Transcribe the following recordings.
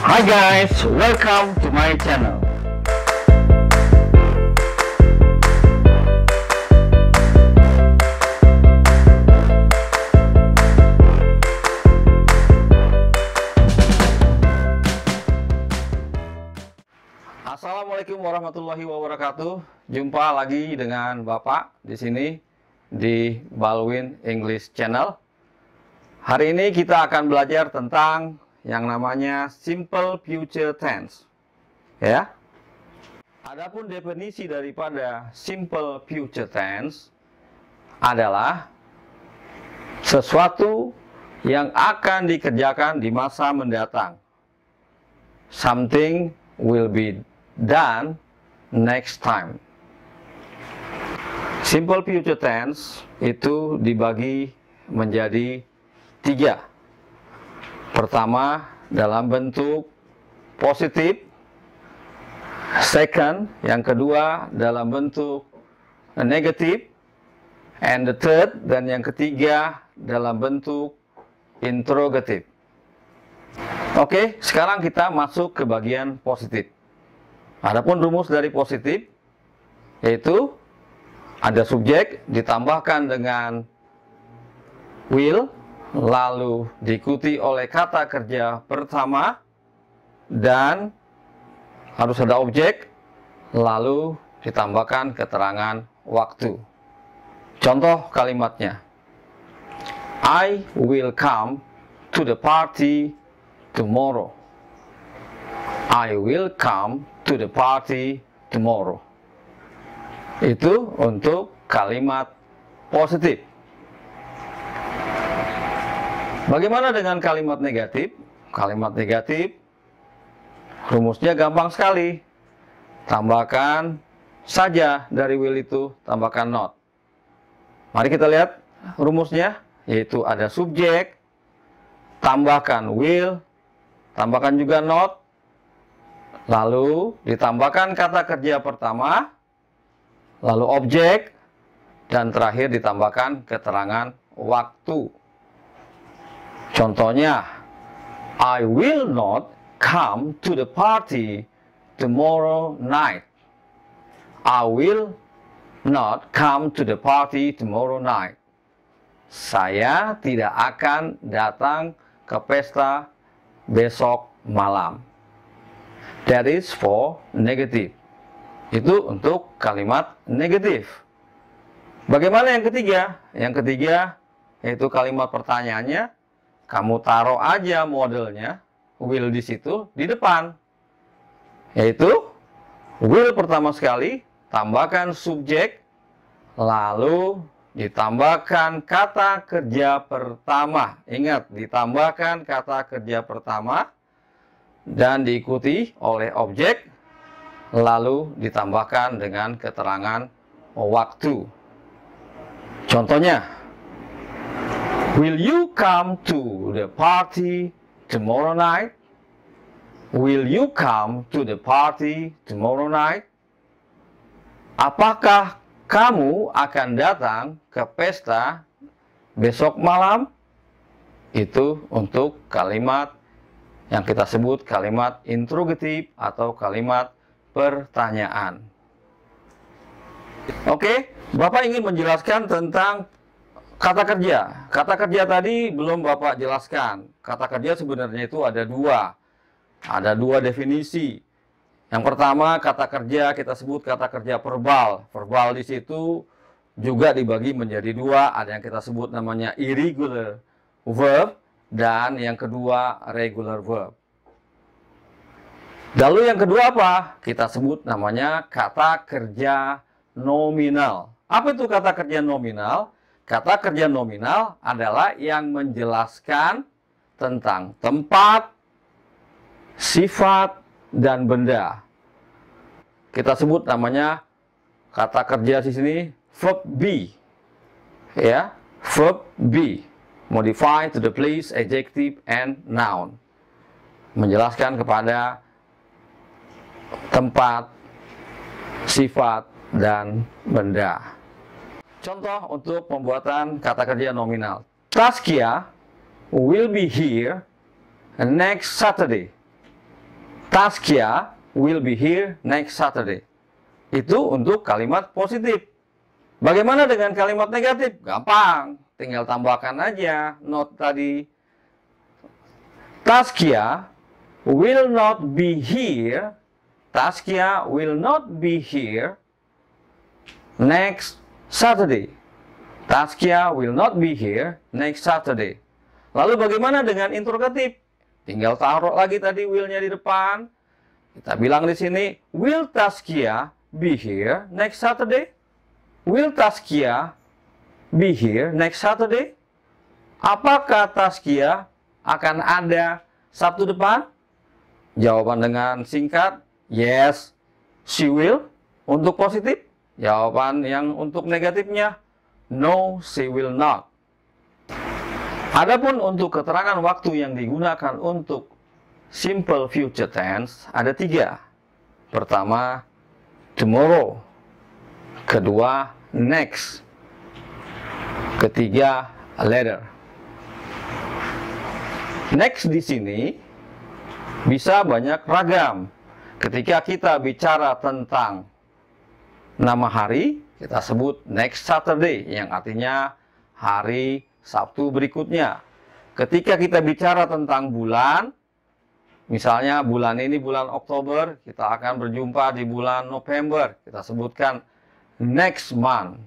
Hi guys, welcome to my channel. Assalamualaikum warahmatullahi wabarakatuh. Jumpa lagi dengan Bapak di sini di Balwin English Channel. Hari ini kita akan belajar tentang yang namanya simple future tense. Ya. Adapun definisi daripada simple future tense adalah sesuatu yang akan dikerjakan di masa mendatang. Something will be done next time. Simple future tense itu dibagi menjadi 3. Pertama, dalam bentuk positif. Second, yang kedua dalam bentuk negatif. And the third, dan yang ketiga dalam bentuk interrogatif. Oke, sekarang kita masuk ke bagian positif. Adapun rumus dari positif yaitu ada subjek ditambahkan dengan will, lalu diikuti oleh kata kerja pertama, dan harus ada objek, lalu ditambahkan keterangan waktu. Contoh kalimatnya, I will come to the party tomorrow. I will come to the party tomorrow. Itu untuk kalimat positif. Bagaimana dengan kalimat negatif? Kalimat negatif rumusnya gampang sekali. Tambahkan saja dari will itu, tambahkan not. Mari kita lihat rumusnya, yaitu ada subjek, tambahkan will, tambahkan juga not, lalu ditambahkan kata kerja pertama, lalu objek, dan terakhir ditambahkan keterangan waktu. Contohnya, I will not come to the party tomorrow night. I will not come to the party tomorrow night. Saya tidak akan datang ke pesta besok malam. That is for negative. Itu untuk kalimat negatif. Bagaimana yang ketiga? Yang ketiga yaitu kalimat pertanyaannya. Kamu taruh aja modelnya, will di situ, di depan. Yaitu, will pertama sekali, tambahkan subjek, lalu ditambahkan kata kerja pertama. Ingat, ditambahkan kata kerja pertama, dan diikuti oleh objek, lalu ditambahkan dengan keterangan waktu. Contohnya, will you come to the party tomorrow night? Will you come to the party tomorrow night? Apakah kamu akan datang ke pesta besok malam? Itu untuk kalimat yang kita sebut kalimat interrogatif atau kalimat pertanyaan. Oke, Bapak ingin menjelaskan tentang kata kerja. Kata kerja tadi belum Bapak jelaskan. Kata kerja sebenarnya itu ada dua. Ada dua definisi. Yang pertama, kata kerja kita sebut kata kerja verbal. Verbal di situ juga dibagi menjadi dua. Ada yang kita sebut namanya irregular verb, dan yang kedua regular verb. Lalu yang kedua apa? Kita sebut namanya kata kerja nominal. Apa itu kata kerja nominal? Kata kerja nominal adalah yang menjelaskan tentang tempat, sifat, dan benda. Kita sebut namanya kata kerja di sini verb be. Ya, verb be. Modify to the place, adjective, and noun. Menjelaskan kepada tempat, sifat, dan benda. Contoh untuk pembuatan kata kerja nominal. Taskia will be here next Saturday. Taskia will be here next Saturday. Itu untuk kalimat positif. Bagaimana dengan kalimat negatif? Gampang, tinggal tambahkan aja not tadi. Taskia will not be here. Taskia will not be here next Saturday. Taskia will not be here next Saturday. Lalu bagaimana dengan interrogatif? Tinggal taruh lagi tadi will-nya di depan. Kita bilang di sini, will Taskia be here next Saturday? Will Taskia be here next Saturday? Apakah Taskia akan ada Sabtu depan? Jawaban dengan singkat, yes, she will. Untuk positif, jawaban yang untuk negatifnya, no, she will not. Adapun untuk keterangan waktu yang digunakan untuk simple future tense ada 3. Pertama, tomorrow. Kedua, next. Ketiga, later. Next di sini bisa banyak ragam. Ketika kita bicara tentang nama hari, kita sebut next Saturday, yang artinya hari Sabtu berikutnya. Ketika kita bicara tentang bulan, misalnya bulan ini bulan Oktober, kita akan berjumpa di bulan November. Kita sebutkan next month.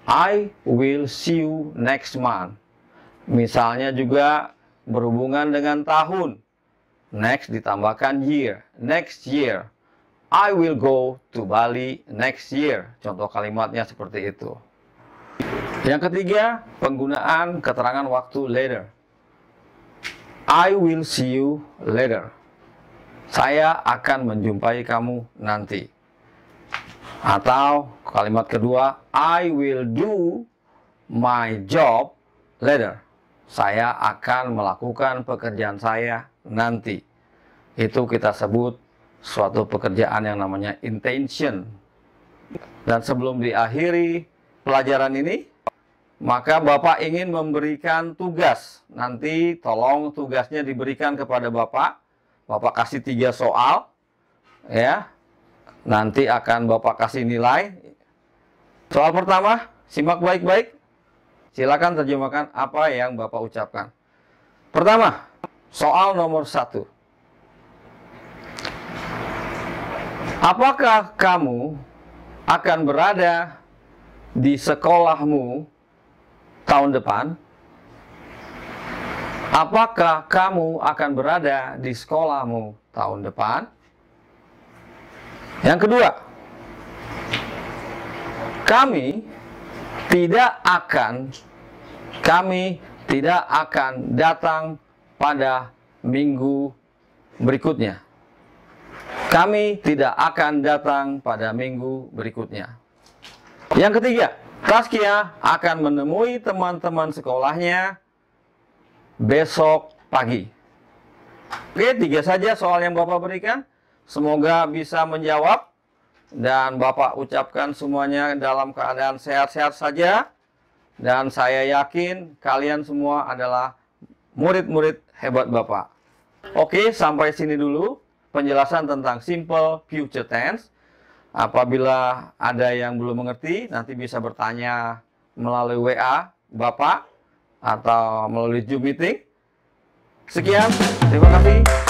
I will see you next month. Misalnya juga berhubungan dengan tahun. Next ditambahkan year. Next year. I will go to Bali next year. Contoh kalimatnya seperti itu. Yang ketiga, penggunaan keterangan waktu later. I will see you later. Saya akan menjumpai kamu nanti. Atau kalimat kedua, I will do my job later. Saya akan melakukan pekerjaan saya nanti. Itu kita sebut suatu pekerjaan yang namanya intention. Dan sebelum diakhiri pelajaran ini, maka Bapak ingin memberikan tugas. Nanti tolong tugasnya diberikan kepada Bapak. Bapak kasih 3 soal. Ya. Nanti akan Bapak kasih nilai. Soal pertama, simak baik-baik. Silakan terjemahkan apa yang Bapak ucapkan. Pertama, soal nomor 1. Apakah kamu akan berada di sekolahmu tahun depan? Apakah kamu akan berada di sekolahmu tahun depan? Yang kedua, kami tidak akan datang pada minggu berikutnya. Kami tidak akan datang pada minggu berikutnya. Yang ketiga, Taskia akan menemui teman-teman sekolahnya besok pagi. Oke, 3 saja soal yang Bapak berikan. Semoga bisa menjawab. Dan Bapak ucapkan semuanya dalam keadaan sehat-sehat saja. Dan saya yakin kalian semua adalah murid-murid hebat Bapak. Oke, sampai sini dulu penjelasan tentang simple future tense. Apabila ada yang belum mengerti, nanti bisa bertanya melalui WA Bapak atau melalui Zoom meeting. Sekian, terima kasih.